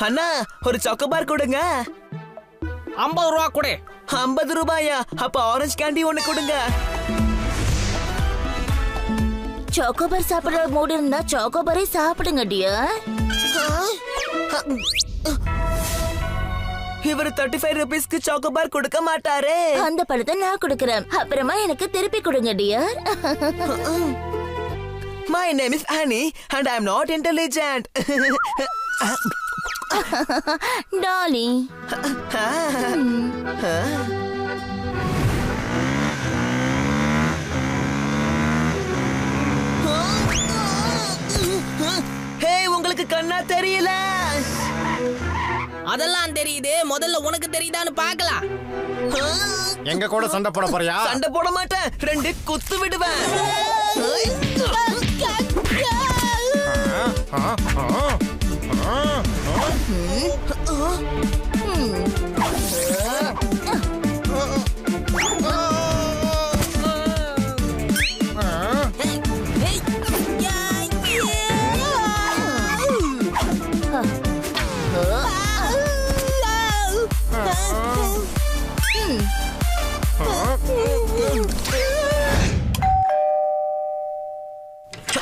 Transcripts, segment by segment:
அண்ணா ஒரு சாக்கோபார் கொடுங்க. 50 ரூபா கொடு. 50 ரூபாயா? அப்ப ஆரஞ்சு கேண்டி ஒண்ணு கொடுங்க. சாக்கோபார் சாப்பிடுற மூடு இருந்தா சாக்கோபாரே சாப்பிடுங்க டியர். இவர் 35 ரூபீஸ்க்கு சாக்கோபார் கொடுக்க மாட்டாரே. அந்த பழத்தை நான் கொடுக்கறேன், அப்புறமா எனக்கு திருப்பி கொடுங்க dear. My name is Annie and I am not intelligent. Dolly. Hey, உங்களுக்கு கண்ணா தெரியல? அதெல்லாம் தெரியுது, முதல்ல உனக்கு தெரியுதான்னு பார்க்கலாம். எங்க கூட சண்டை போட போறியா? சண்டை போட மாட்டேன், 2 குத்து விடுவேன்.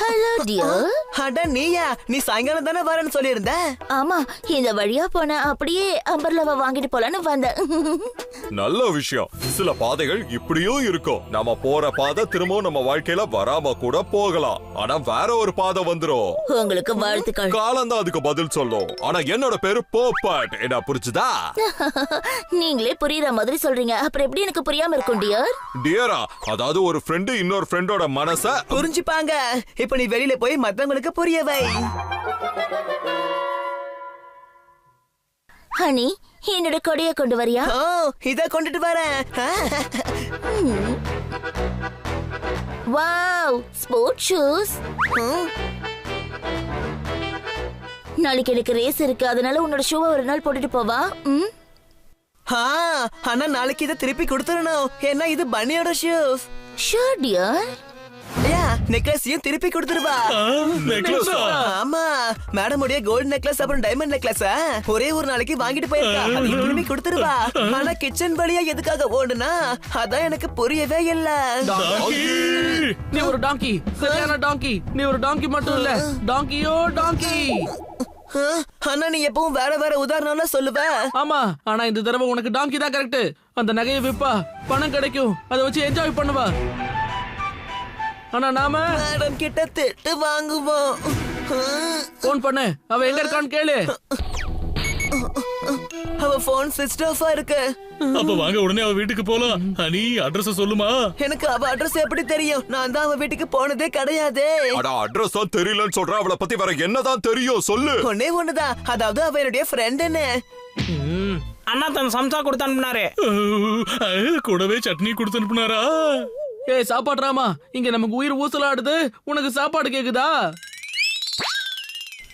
Hello dear. அட நீயா? நீ சாயங்காலம் தானே வரேன்னு சொல்லியிருந்த. ஆமா, இந்த வழியா போன அப்படியே அம்பர்லாவை வாங்கிட்டு போலான்னு வந்தேன். நல்ல விஷயம். சில பாதைகள் இப்படியும் இருக்கும். நம்ம போற பாதை திரும்பவும் நம்ம வாழ்க்கையில வராம கூட போகலாம். ஆனா வேற ஒரு பாதை வந்துரும். உங்களுக்கு வாழ்த்துக்கள். காலம் தான் அதுக்கு பதில் சொல்லும். ஆனா என்னோட பேரு போப்பட். என்ன புரிச்சுதா? நீங்களே புரியுற மாதிரி சொல்றீங்க, அப்புறம் எப்படி எனக்கு புரியாம இருக்கும் டியர்? டியரா, அதாவது ஒரு ஃப்ரெண்டு இன்னொரு ஃப்ரெண்டோட மனச புரிஞ்சுப்பாங்க. இப்ப நீ வெளியில போய் மத்தவங்களுக்கு புரிய வை. ஹனி, என்னோட கொடைய கொண்டு வரியா? ஓ, இத கொண்டுட்டு வரேன். Wow, sport shoes. நாளைக்கு எனக்கு ரேஸ் இருக்கு, அதனால உன்னோட ஷூவை ஒரு நாள் போட்டுட்டு போவா. ஆனா நாளைக்கு இத திருப்பி கொடுத்துடணும். ஏன்னா இது பன்னியோட ஷூஸ். Sure dear. நெக்லஸையும் திருப்பி கொடுத்துருவா. ஆமா, மேடமுடைய கோல்ட் நெக்லஸ் அப்புறம் டைமண்ட் நெக்லஸ் ஒரே ஒரு நாளைக்கு வாங்கிட்டு போயிருக்கா. அதையும் திருப்பி கொடுத்துருவா. ஆனா கிச்சன் வழியா எதுக்காக ஓடுனா அதான் எனக்கு புரியவே இல்ல. நீ ஒரு டாங்கி, சரியான டாங்கி. நீ ஒரு டாங்கி மட்டும் இல்ல, டாங்கியோ டாங்கி. ஆனா நீ எப்பவும் வேற வேற உதாரணம்லாம் சொல்லுவ. ஆமா, ஆனா இந்த தடவை உனக்கு டாங்கி தான் கரெக்ட். அந்த நகையை விப்பா, பணம் கிடைக்கும், அதை வச்சு என்ஜாய் பண்ணுவா. ஆனா நாம மேடம் கிட்ட திட்டு வாங்குவோம். போன் பண்ணு, அவ எங்க இருக்கான்னு கேளு. அவ போன் ஸ்விட்ச் ஆஃபா இருக்கு. அப்ப வாங்க உடனே அவ வீட்டுக்கு போலாம். ஹனி, அட்ரஸ் சொல்லுமா? எனக்கு அவ அட்ரஸ் எப்படி தெரியும்? நான் தான் அவ வீட்டுக்கு போனதே கிடையாது. அட, அட்ரஸ் தான் தெரியலன்னு சொல்றா. அவளை பத்தி வேற என்னதான் தெரியும் சொல்லு. ஒன்னே ஒண்ணுதான், அதாவது அவ என்னுடைய ஃப்ரெண்டுன்னு. அண்ணா தன் சம்சா கொடுத்து அனுப்புனாரு. கூடவே சட்னி கொடுத்து அனுப்புனாரா? ஏய் சாப்பாடுறாமா, இங்க நமக்கு உயிர் ஊசலாடுது, உனக்கு சாப்பாடு கேக்குதா?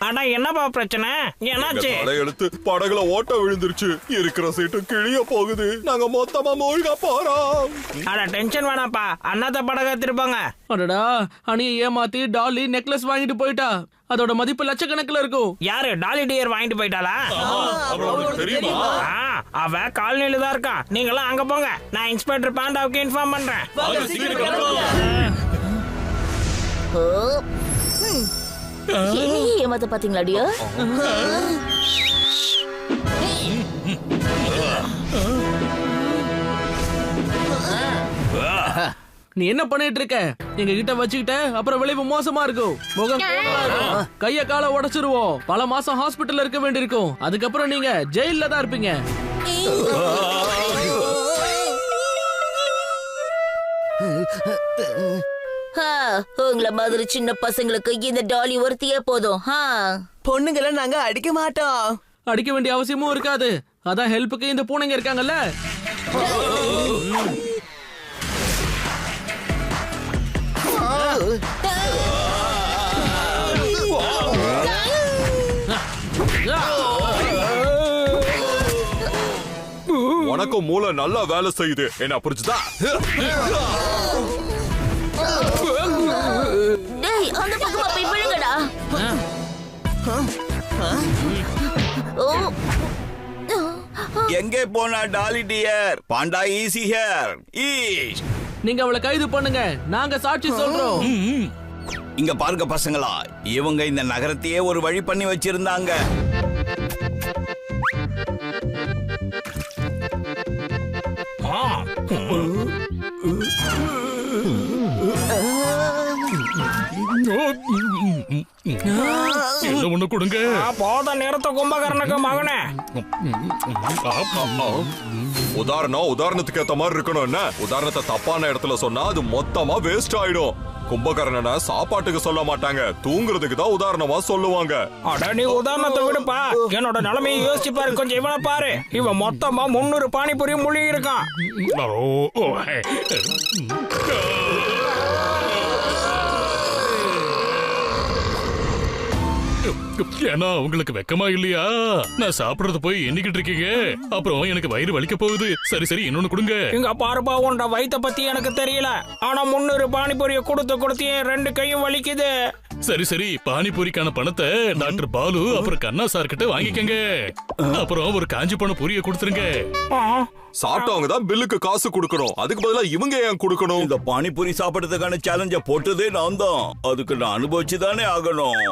அண்ணா என்னப்பா பிரச்சனை? என்னாச்சு? எடுத்து படகுல ஓட்ட விழுந்துருச்சு. இருக்கிற சீட்டு கிழிய போகுது. நாங்க மொத்தமா மூழ்க போறோம். அட டென்ஷன் வேணாப்பா, அண்ணாத்த படகை திருப்பாங்க. அடடா, அணியை ஏமாத்தி டாலி நெக்லஸ் வாங்கிட்டு போயிட்டா. அதோட மதிப்பு லட்சக்கணக்கில் இருக்கும். யாரு? டாலி டியர் வாங்கிட்டு போயிட்டாளா? தெரியுமா? அவ காலனில தான் இருக்கான். நீங்களும் அங்க போங்க, நான் இன்ஸ்பெக்டர் பாண்டாவுக்கு இன்ஃபார்ம் பண்றேன். ஏமாத்த பாத்தீங்களா டியர்? நீ என்ன பண்ணிட்டு இருக்க? எங்க கிட்ட வச்சுக்கிட்ட அப்புறம் விளைவு மோசமா இருக்கும். முகம் கைய கால உடைச்சிருவோம். பல மாசம் ஹாஸ்பிட்டல்ல இருக்க வேண்டியிருக்கும். அதுக்கப்புறம் நீங்க ஜெயில்ல தான் இருப்பீங்க. உங்களை மாதிரி சின்ன பசங்களுக்கு இந்த டாலி ஒருத்தியே போதும். பொண்ணுங்களை நாங்க அடிக்க மாட்டோம். அடிக்க வேண்டிய அவசியமும் இருக்காது. அதான் ஹெல்ப்புக்கு இந்த பூனைங்க இருக்காங்கல்ல. உனக்கு மூளை நல்லா வேலை செய்யுது. என்ன புரிஞ்சுதா? டேய், அந்த பக்கமா போய் விழுங்கடா. ஓ எங்கே போனா Dolly dear? Panda is here. ஈஷ். நீங்க அவளை கைது பண்ணுங்க, நாங்க சாட்சி சொல்றோம். இங்க பாருங்க பசங்களா, இவங்க இந்த நகரத்தையே ஒரு வழி பண்ணி வச்சிருந்தாங்க. என்ன ஒண்ணு கொடுங்க. போத நேரத்தை கும்பகர்ணக்கு மகனே. உதாரணத்துக்கு ஏத்த மாதிரி இருக்கணும். என்ன உதாரணத்தை தப்பான இடத்துல சொன்னா அது மொத்தமா வேஸ்ட் ஆயிடும். கும்பகர்ணனை சாப்பாட்டுக்கு சொல்ல மாட்டாங்க, தூங்குறதுக்கு தான் உதாரணமா சொல்லுவாங்க. அட நீ உதாரணத்தை விடுப்பா, என்னோட நிலைமையை யோசிச்சு பாரு. கொஞ்சம் இவனை பாரு, இவன் மொத்தமா 300 பானிபூரி முழுகி இருக்கான். ஏன்னா உங்களுக்கு வெக்கமா இல்லையா? நான் சாப்பிடறது போய் எண்ணிக்கிட்டு இருக்கீங்க, அப்புறம் எனக்கு வயிறு வலிக்க போகுது. சரி சரி, இன்னொன்னு கொடுங்க. இங்க பாருப்பா, உன்ட வயித்த பத்தி எனக்கு தெரியல, ஆனா 300 பானிபூரிய கொடுத்து என் 2 கையும் வலிக்குது. சரி சரி, பானிபூரிக்கான பணத்தை டாக்டர் பாலு அப்புறம் கண்ணா சார் கிட்ட வாங்கிக்கங்க. அப்புறம் ஒரு காஞ்சி பண பூரிய கொடுத்துருங்க. சாப்பிட்டவங்க தான் பில்லுக்கு காசு கொடுக்கணும், அதுக்கு பதிலா இவங்க ஏன் கொடுக்கணும்? இந்த பானிபூரி சாப்பிடுறதுக்கான சேலஞ்ச போட்டதே நான் தான், அதுக்கு நான் அனுபவிச்சுதானே ஆகணும்.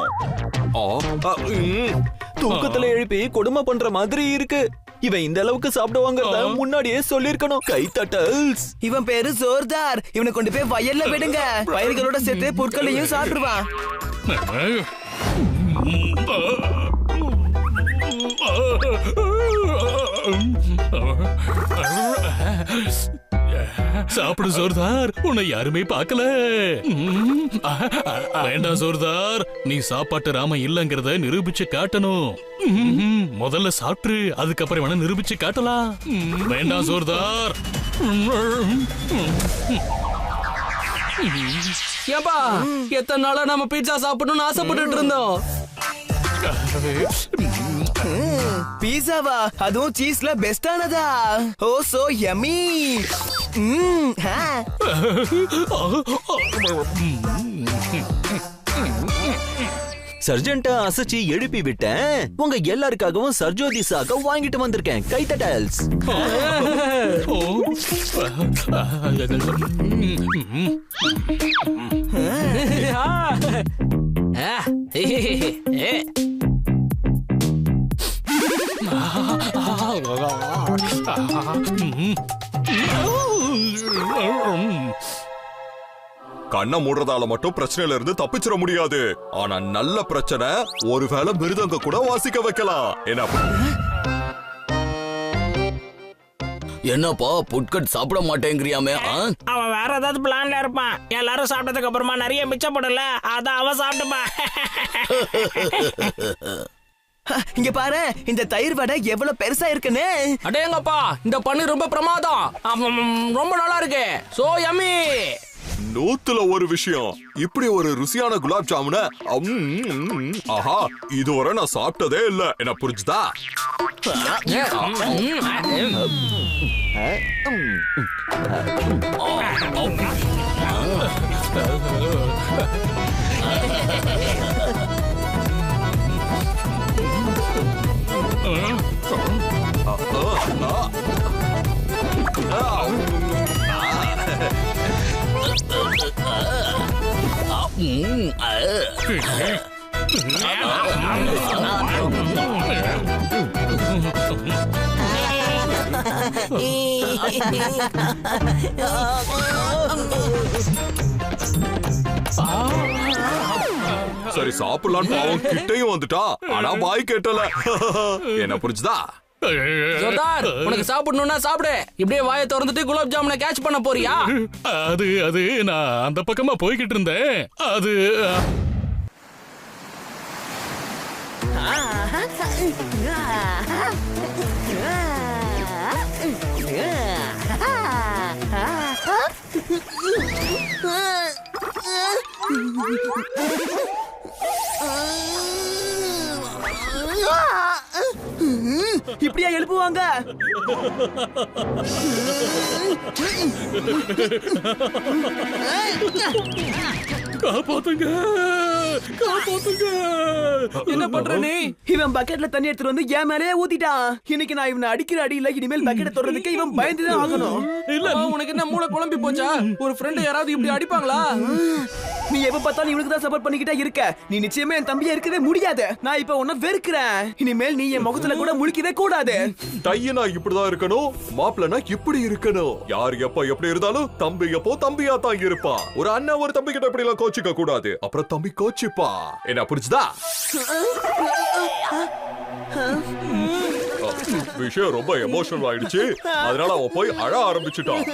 தூக்கத்துல எழுப்பி கொடுமை பண்ற மாதிரி இருக்கு. இவன் இந்த அளவுக்கு சாப்பிடுவாங்கறத முன்னாடியே சொல்லிருக்கணும். கைத்தட்டல்ஸ். இவன் பேரு ஜோர்தார். இவனை கொண்டு போய் வயல்ல விடுங்க, பயிர்களோட சேர்த்து புற்களையும் சாப்பிடுவான். சாப்பிடு ஜோர்தார், உன்னை யாருமே பார்க்கல. வேண்டாம் ஜோர்தார், நீ சாப்பாட்டு ராம இல்லங்கிறத நிரூபிச்சு காட்டணும். முதல்ல சாப்பிட்டு அதுக்கப்புறம் வேணா நிரூபிச்சு காட்டலாம். வேண்டாம் ஜோர்தார். ஏப்பா, எத்தனை நாளா நம்ம பீட்சா சாப்பிடணும்னு ஆசைப்பட்டுட்டு இருந்தோம். பீஸாவா? அதுவும் சீஸ்ல பெஸ்டானதா? ஓ சோ யம்மி. சர்ஜென்ட்ட அசைச்சு எழுப்பி விட்டேன். உங்க எல்லாருக்காகவும் சர்ஜோதி சாக வாங்கிட்டு வந்திருக்கேன். கைத்தட்டல்ஸ். கண்ணை மூடுறதால மட்டும் பிரச்சனையில இருந்து தப்பிச்சிட முடியாது. ஆனா நல்ல பிரச்சனை ஒருவேளை மிருதங்க கூட வாசிக்க வைக்கலாம். என்னப்பா புட்கட் சாப்பிட மாட்டேங்கிறியாமே? அவன் வேற ஏதாவது பிளான்ல இருப்பான். எல்லாரும் சாப்பிட்டதுக்கு அப்புறமா நிறைய மிச்சப்படல, அதான் அவன் சாப்பிட்டுப்பான். இங்க பாரு, இந்த தயிர் வடை எவ்வளவு பெருசா இருக்குன்னு. அடேங்கப்பா, இந்த பன்னீர் ரொம்ப பிரமாதம். ரொம்ப நல்லா இருக்கு. So yummy. 100ல ஒரு விஷயம், இப்படி ஒரு ருசியான குலாப் ஜாமுன ஆஹா இதுவரை நான் சாப்பிட்டதே இல்ல. என்ன புரிஞ்சுதா? சரி சாப்பிடலாம். பாவம் கிட்டையும் வந்துட்டா, ஆனா வாய் கேட்டல. என்ன புரிஞ்சுதா? ஜோர்தார், உனக்கு சாப்பிடணும்னா சாப்பிடு. இப்படியே வாயை திறந்துட்டு குலாப் ஜாமுனை கேட்ச் பண்ண போறியா? அது நான் அந்த பக்கமா போய்கிட்டு இருந்தேன். அது இப்படியா எழுப்புவாங்க? காப்பாத்துங்க. என்ன பண்ற நீ? இவன் பக்கெட்ல தண்ணி எடுத்துட்டு வந்து என் மேலே ஊத்திட்டான். இன்னைக்கு நான் இவனை அடிக்கிற அடியில இனிமேல் பக்கெட்டை தொடறதுக்கு இவன் பயந்துதான் ஆகணும். இல்ல உனக்கு என்ன மூளை குழம்பி போச்சா? ஒரு ஃப்ரெண்ட் யாராவது இப்படி அடிப்பாங்களா? நீ எப்ப பார்த்தாலும் இவனுக்கு தான் சப்போர்ட் பண்ணிக்கிட்டே இருக்க. நீ நிச்சயமா என் தம்பியா இருக்கவே முடியாது. நான் இப்ப உன்னை வெறுக்கிறேன். இனிமேல் நீ என் முகத்துல கூட முழிக்கவே கூடாது. டையனா இப்படிதான் இருக்கணும், மாப்பிள்ளனா இப்படி இருக்கணும். யார் எப்ப எப்படி இருந்தாலும் தம்பி எப்போ தம்பியா தான் இருப்பா. ஒரு அண்ணன் ஒரு தம்பி கிட்ட இப்படி எல்லாம் கோச்சிக்க கூடாது. அப்புறம் தம்பி கோச்சிப்பா. என்ன புரிஞ்சுதா? விஷயம் ரொம்ப எமோஷனல் ஆயிடுச்சு. அதனால அவன் போய் அழ ஆரம்பிச்சுட்டான்.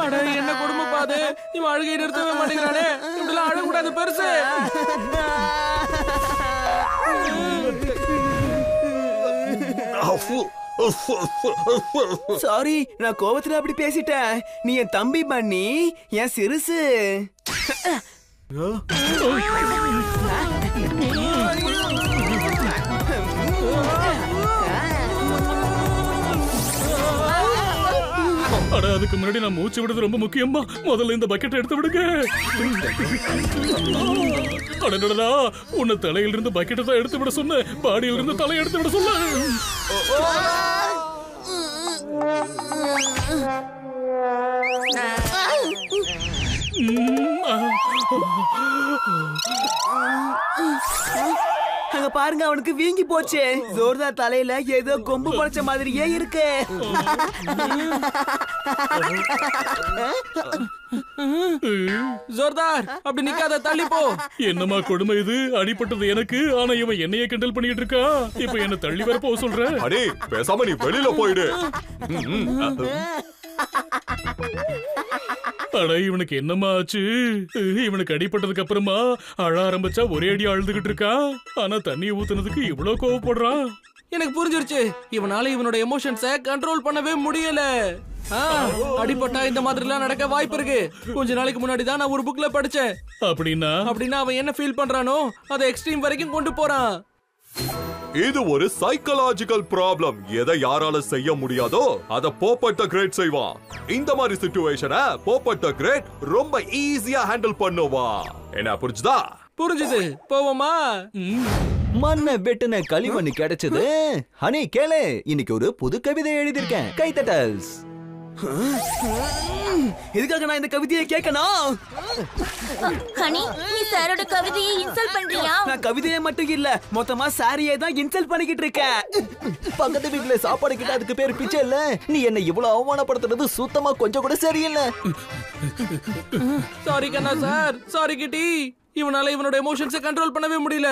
அட என்ன கொடுமை பாது. இவன் அழுகை நிறுத்தவே மாட்டேங்கிறானே. இப்படிலாம் அழக்கூடாது பெருசு. சாரி, நான் கோவத்துல அப்படி பேசிட்டேன். நீ என் தம்பி பண்ணி என் சிறுசு. அட அதுக்கு முன்னாடி நான் மூச்சு விடுறது ரொம்ப முக்கியமா. முதல்ல இந்த பக்கெட் எடுத்து விடுங்க. அடடா, உன்னை தலையில இருந்து பக்கெட்டை தான் எடுத்து விட சொன்ன. பாடியில இருந்து தலையை எடுத்து விட சொன்ன. அங்க பாருங்க, அவனுக்கு வீங்கி போச்சு. ஜோர்தார் தலையில ஏதோ கொம்பு படைச்ச மாதிரியே இருக்கு. ஜோர்தார் அப்படி நிக்காத, தள்ளி போ. என்னமா கொடுமை இது? அடிபட்டது எனக்கு, ஆனா இவன் என்னையே கிண்டல் பண்ணிட்டு இருக்கா. இப்ப என்ன தள்ளி வர போக சொல்ற? அடே பேசாம நீ வெளியில போயிடு. அட இவனுக்கு என்னமா ஆச்சு? இவனுக்கு அடிபட்டதுக்கு அப்புறமா அழ ஆரம்பிச்சா ஒரே அடி அழுதுகிட்டு இருக்கான். ஆனா தண்ணியை ஊத்துனதுக்கு இவ்வளவு கோவப்படுறான். எனக்கு புரிஞ்சிருச்சு. இவனால இவனோட எமோஷன்ஸ கண்ட்ரோல் பண்ணவே முடியல. அடிபட்டா இந்த மாதிரி எல்லாம் நடக்க வாய்ப்பு இருக்கு. கொஞ்ச நாளைக்கு முன்னாடி தான் நான் ஒரு புக்ல படிச்சேன். அப்படின்னா அவன் என்ன ஃபீல் பண்றானோ அதை எக்ஸ்ட்ரீம் வரைக்கும் கொண்டு போறான். இது ஒரு சைக்காலஜிக்கல் ப்ராப்ளம். எதை யாரால செய்ய முடியாதோ அத போப்பட் தி கிரேட் செய்வான். இந்த மாதிரி சிச்சுவேஷனை போப்பட் தி கிரேட் ரொம்ப ஈஸியா ஹேண்டில் பண்ணுவான். என்ன புரிஞ்சுதா? புரிஞ்சுது. போவோமா? மண்ணை வெட்டுன களிமண் கிடைச்சது. ஹனி கேளு, இன்னைக்கு ஒரு புது கவிதை எழுதியிருக்கேன். கைத்தட்டல்ஸ். எதுக்காக நான் இந்த கவிதையை கேட்கணும்? ஹனி, நீ சாரோட கவிதையை இன்சல்ட் பண்றியா? நான் கவிதையை மட்டும் இல்ல, மொத்தமா சாரியை தான் இன்சல்ட் பண்ணிக்கிட்டு இருக்கேன். பக்கத்து வீட்டுல சாப்பாடு கிட்ட அதுக்கு பேர் பிச்சை இல்ல. நீ என்ன இவ்வளவு அவமானப்படுத்துறது சுத்தமா கொஞ்சம் கூட சரியில்லை. சாரி கண்ணா சார், சாரி கிட்டி. இவனால இவனோட எமோஷன்ஸை கண்ட்ரோல் பண்ணவே முடியல.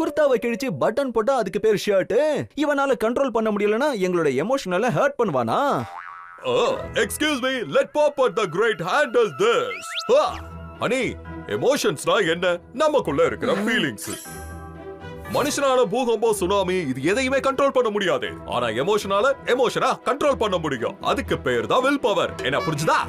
குர்தாவை கிழிச்சு பட்டன் போட்டா அதுக்கு பேர் ஷர்ட். இவனால கண்ட்ரோல் பண்ண முடியலனா எங்களோட எமோஷனல ஹர்ட் பண்ணுவானா? Excuse me, let Poppet the Great handle this. Honey, எமோஷன்ஸ்னா என்ன? நமக்குள்ள இருக்கிற ஃபீலிங்ஸ். மனுஷனால பூகம்பம், சுனாமி இது எதையுமே கண்ட்ரோல் பண்ண முடியாது. ஆனா எமோஷனா கண்ட்ரோல் பண்ண முடியும். அதுக்கு பேர் தான் வில் பவர். என்ன புரிஞ்சுதா?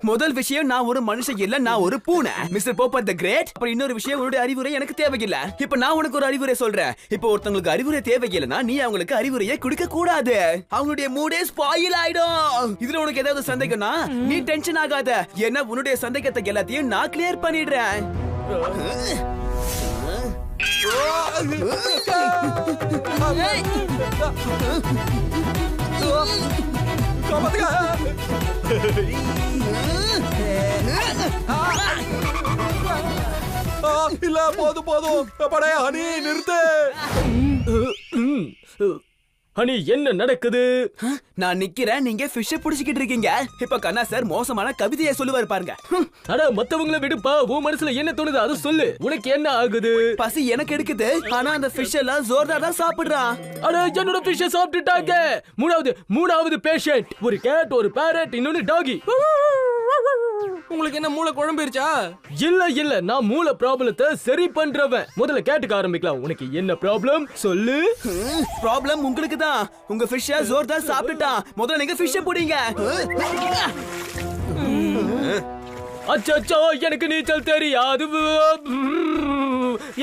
முதல் விஷயம், நான் ஒரு மனுஷன் இல்ல, நான் ஒரு பூனை. மிஸ்டர் போப்பட் தி கிரேட். அப்புறம் இன்னொரு விஷயம், உன்னுடைய அறிவுரை எனக்கு தேவையில்ல. இப்ப நான் உனக்கு ஒரு அறிவுரை சொல்றேன். இப்ப ஒருத்தங்களுக்கு அறிவுரை தேவையில்லைன்னா நீ அவங்களுக்கு அறிவுரையை கொடுக்க கூடாது. அவங்களுடைய மூடே ஸ்பாயில் ஆயிடும். இதுல உனக்கு ஏதாவது சந்தேகம்னா நீ டென்ஷன் ஆகாத. ஏன்னா உன்னுடைய சந்தேகத்தை எல்லாத்தையும் நான் கிளியர் பண்ணிடுறேன். இல்ல போதும் படைய ஹனி நிறுத்து. ஹனி என்ன நடக்குது? நான் நிக்கிறேன், நீங்க ஃபிஷ் புடிச்சிட்டு இருக்கீங்க. இப்ப கண்ணா சார் மோசமான கவிதையை சொல்லுவார் பாருங்க. அட மத்தவங்கள விடுப்பா, உன் மனசுல என்ன தோணுது அது சொல்லு. உனக்கு என்ன ஆகுது? பசி எனக்கு எடுக்குது, ஆனா அந்த ஃபிஷ் எல்லாம் ஜோர்தார் தான் சாப்பிடுறான். அட என்னோட ஃபிஷ் சாப்பிட்டுட்டாங்க. மூணாவது பேஷண்ட். ஒரு கேட், ஒரு பேரட், இன்னொரு டாகி. உங்களுக்கு என்ன மூளை குழம்பிருச்சா? இல்ல நான் மூளை ப்ராப்ளத்தை சரி பண்றவன். முதல்ல கேட்டுக்க ஆரம்பிக்கலாம். உனக்கு என்ன ப்ராப்ளம் சொல்லு. ப்ராப்ளம் உங்களுக்கு தான். உங்க ஃபிஷ் ஜோர்தார் சாப்பிட்டுட்டான். முதல்ல நீங்க ஃபிஷ் புடிங்க. அச்சோ, எனக்கு நீச்சல் தெரியாது.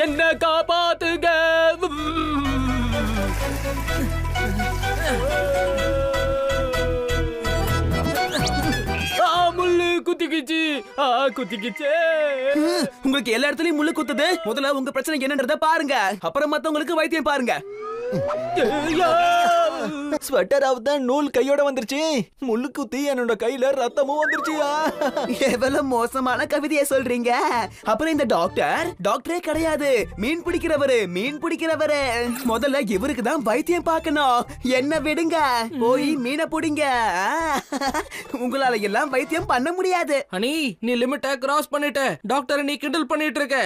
என்ன காப்பாத்துங்க. முள்ளு குத்திக்கிச்சு. குத்திக்கிச்சே. உங்களுக்கு எல்லா இடத்துலயும் முள்ளு குத்துது. முதல்ல உங்க பிரச்சனை என்னன்றத பாருங்க, அப்புறம் மத்தவங்களுக்கு வைத்தியம் பாருங்க. ஸ்வெட்டர் தான் நூல் கையோட வந்துருச்சு. முள்ளு குத்தி என்னோட கையில ரத்தமும் வந்துருச்சியா. எவ்வளவு மோசமான கவிதையை சொல்றீங்க. அப்புறம் இந்த டாக்டரே கிடையாது, மீன் பிடிக்கிறவரு. முதல்ல இவருக்கு தான் வைத்தியம் பார்க்கணும். என்ன விடுங்க, போய் மீனை பிடிங்க. உங்களால எல்லாம் வைத்தியம் பண்ண முடியாது. ஹனி, நீ லிமிட்ட கிராஸ் பண்ணிட்ட. டாக்டர் நீ கிண்டல் பண்ணிட்டு இருக்க.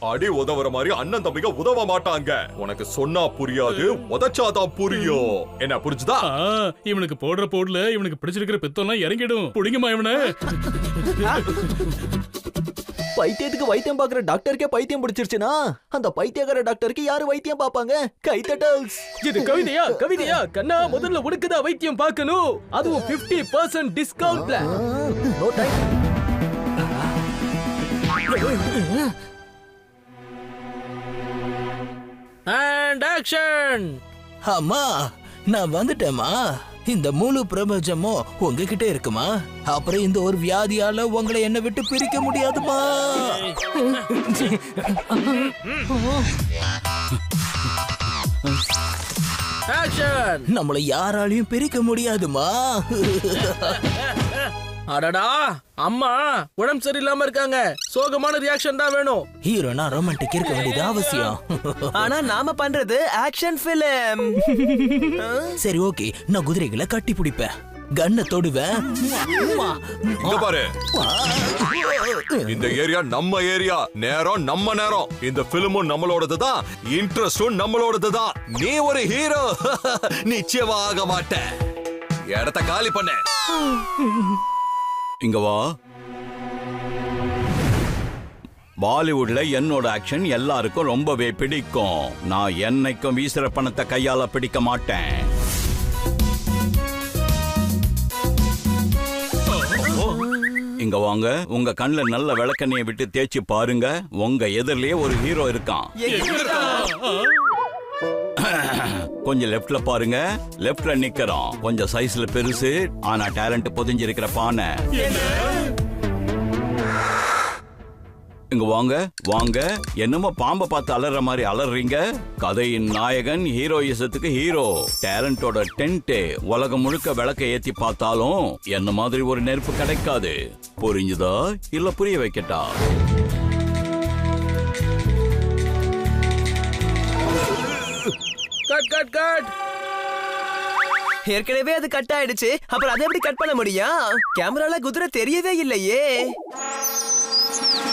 அடி உதவுற மாதிரி அண்ணன் தம்பிங்க உதவ மாட்டாங்க. உனக்கு சொன்னா புரியாது, உதச்சாதான் புரியும். என்ன புரிஞ்சுதா? இவனுக்கு போடுற போடல இவனுக்கு பிடிச்சிருக்கிற பித்தம்லாம் இறங்கிடும். புடிங்கம்மா இவனை. பைத்தியத்துக்கு வைத்தியம் பாக்குற டாக்டருக்கே பைத்தியம் பிடிச்சிருச்சுனா அந்த பைத்தியக்கார டாக்டருக்கு யாரு வைத்தியம் பாப்பாங்க? கைத்தட்டல்ஸ். இது கவிதையா கண்ணா, முதல்ல உனக்குதான் வைத்தியம் பார்க்கணும். அதுவும் 50% டிஸ்கவுண்ட்ல. No time. And action. அம்மா, நான் வந்துட்டேமா. இந்த முழு பிரபஞ்சமும் உங்ககிட்ட இருக்குமா? அப்புறம் இந்த ஒரு வியாதியால உங்களை என்ன விட்டு பிரிக்க முடியாதுமா. ஆக்ஷன். நம்மளை யாராலையும் பிரிக்க முடியாதுமா. அடடா, அம்மா உடம்பு சரியில்லாம இருக்காங்க. சோகமான ரியாக்ஷன் தான் வேணும். ஹீரோனா ரொமான்டிக் இருக்க வேண்டியது அவசியம். ஆனா நாம பண்றது ஆக்ஷன் பிலிம். சரி, ஓகே, நான் குதிரைகளை கட்டி பிடிப்பேன், கண்ணை தொடுவேன். இங்க பாரு, இந்த ஏரியா நம்ம ஏரியா, நேரம் நம்ம நேரம். இந்த பிலிமும் நம்மளோடதுதான், இன்ட்ரெஸ்டும் நம்மளோடதுதான். நீ ஒரு ஹீரோ நிச்சயமா ஆக மாட்ட. இடத்த காலி பண்ண. இங்க வா. பாலிவுட்ல என்னோட ஆக்ஷன் எல்லாருக்கும் ரொம்பவே பிடிக்கும். நான் என்னைக்கும் வீசுற பணத்தை கையால பிடிக்க மாட்டேன். இங்க வாங்க, உங்க கண்ணுல நல்ல விளக்கெண்ணையை விட்டு தேய்ச்சி பாருங்க. உங்க எதிரிலேயே ஒரு ஹீரோ இருக்கான். கொஞ்சம் லெஃப்ட்ல பாருங்க, லெஃப்ட்ல நிக்கிறோம். கொஞ்சம் சைஸ்ல பெருசு, ஆனா டேலண்ட் புதிஞ்சிருக்கிற பானை. இங்க வாங்க. என்னமோ பாம்பை பார்த்து அலற மாதிரி அலறீங்க. கதையின் நாயகன் ஹீரோயிசத்துக்கு ஹீரோ. டேலண்டோட டென்ட் உலகம் முழுக்க விளக்க ஏத்தி பார்த்தாலும் என்ன மாதிரி ஒரு நெருப்பு கிடைக்காது. புரிஞ்சுதா இல்ல புரிய வைக்கட்டா? கட். ஏற்கனவே அது கட் ஆயிடுச்சு, அப்புறம் அதை எப்படி கட் பண்ண முடியும்? கேமரால குதிரை தெரியவே இல்லையே.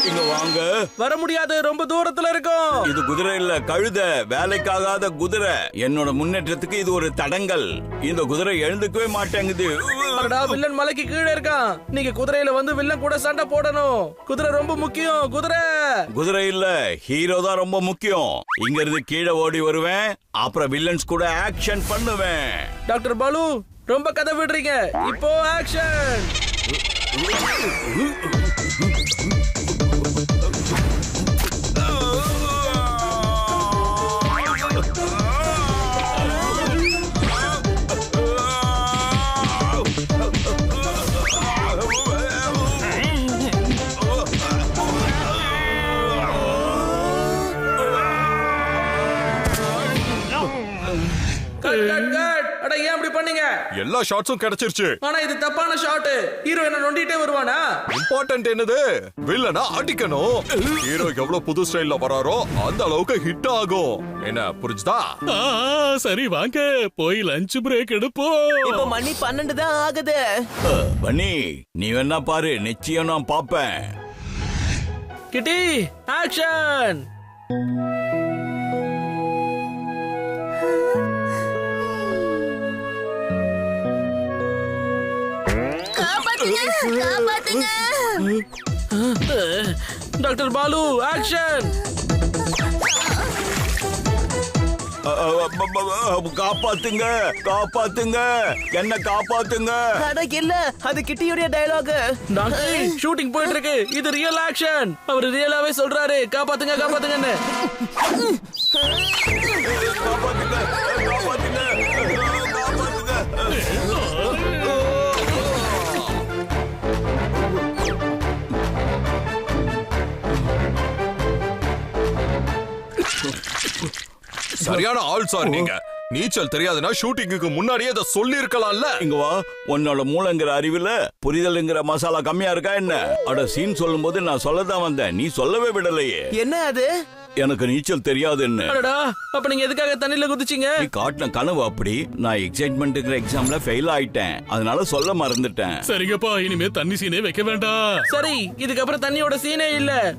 இங்க வாங்க. வர முடியாது, ரொம்ப தூரத்துல இருக்கும். இது குதிரை இல்ல, கழுத. வேலைக்காகாத குதிரை. என்னோட முன்னேற்றத்துக்கு இது ஒரு தடங்கல். இந்த குதிரை எழுந்துக்கவே மாட்டேங்குது. வில்லன் மலைக்கு கீழே இருக்கான். நீங்க குதிரையில வந்து வில்லன் கூட சண்டை போடணும். குதிரை ரொம்ப முக்கியம். குதிரை இல்ல, ஹீரோ தான் ரொம்ப முக்கியம். இங்க இருந்து கீழே ஓடி வருவேன், அப்புறம் வில்லன்ஸ் கூட ஆக்ஷன் பண்ணுவேன். டாக்டர் பாலு, ரொம்ப கதை விடுறீங்க. இப்போ ஆக்ஷன். ஏன் அப்படி பண்ணீங்க? எல்லா ஷாட்ஸும் கிடைச்சிருச்சு. ஆனா இது தப்பான ஷாட். ஹீரோ என்ன நொண்டிட்டே வருவானா? இம்பார்ட்டன்ட் என்னது? வில்லனா அடிக்கணும். ஹீரோ எவ்வளவு புது ஸ்டைல்ல வராரோ அந்த அளவுக்கு ஹிட் ஆகும். என்ன புரிஞ்சுதா? சரி, வாங்க போய் லஞ்ச் பிரேக் எடுப்போம். இப்போ மணி 12 தான் ஆகுது. பன்னி, நீ வேணா பாரு, நிச்சயம் நான் பாப்பேன். கிட்டி, ஆக்ஷன். Doctor Balu, action. காப்பாத்துங்க, என்ன காப்பாத்துங்க. இல்ல, அது கிட்டியோட டயலாக். டாக்டர், ஷூட்டிங் போயிட்டு இருக்கு. இது ரியல் ஆக்ஷன். அவர் ரியலாவே சொல்றாரு, காப்பாத்துங்கன்னு. சரியான ஆள் சார் நீங்க. நீச்சல் தெரியாதுன்னா ஷூட்டிங்குக்கு முன்னாடியே அதை சொல்லி இருக்கலாம்ல. இங்க வா, உன்னோட மூளைங்கிற அறிவுல புரிதல்ங்கிற மசாலா கம்மியா இருக்கா என்ன? அட சீன் சொல்லும் போது நான் சொல்லதான் வந்தேன், நீ சொல்லவே விடலையே. என்ன அது? எனக்கு நீச்சல் தெரியாதுன்னு. அடடா, அப்ப நீங்க எதுக்காக தண்ணில குதிச்சீங்க? நீ காட்டின கனவு அப்படி. நான் எக்ஸைட்மெண்ட்ங்கிற எக்ஸாம்ல ஃபெயில் ஆயிட்டேன், அதனால சொல்ல மறந்துட்டேன். சரிங்கப்பா, இனிமே தண்ணி சீனே வைக்க வேண்டாம். சரி, இதுக்கப்புறம் தண்ணியோட சீனே இல்ல.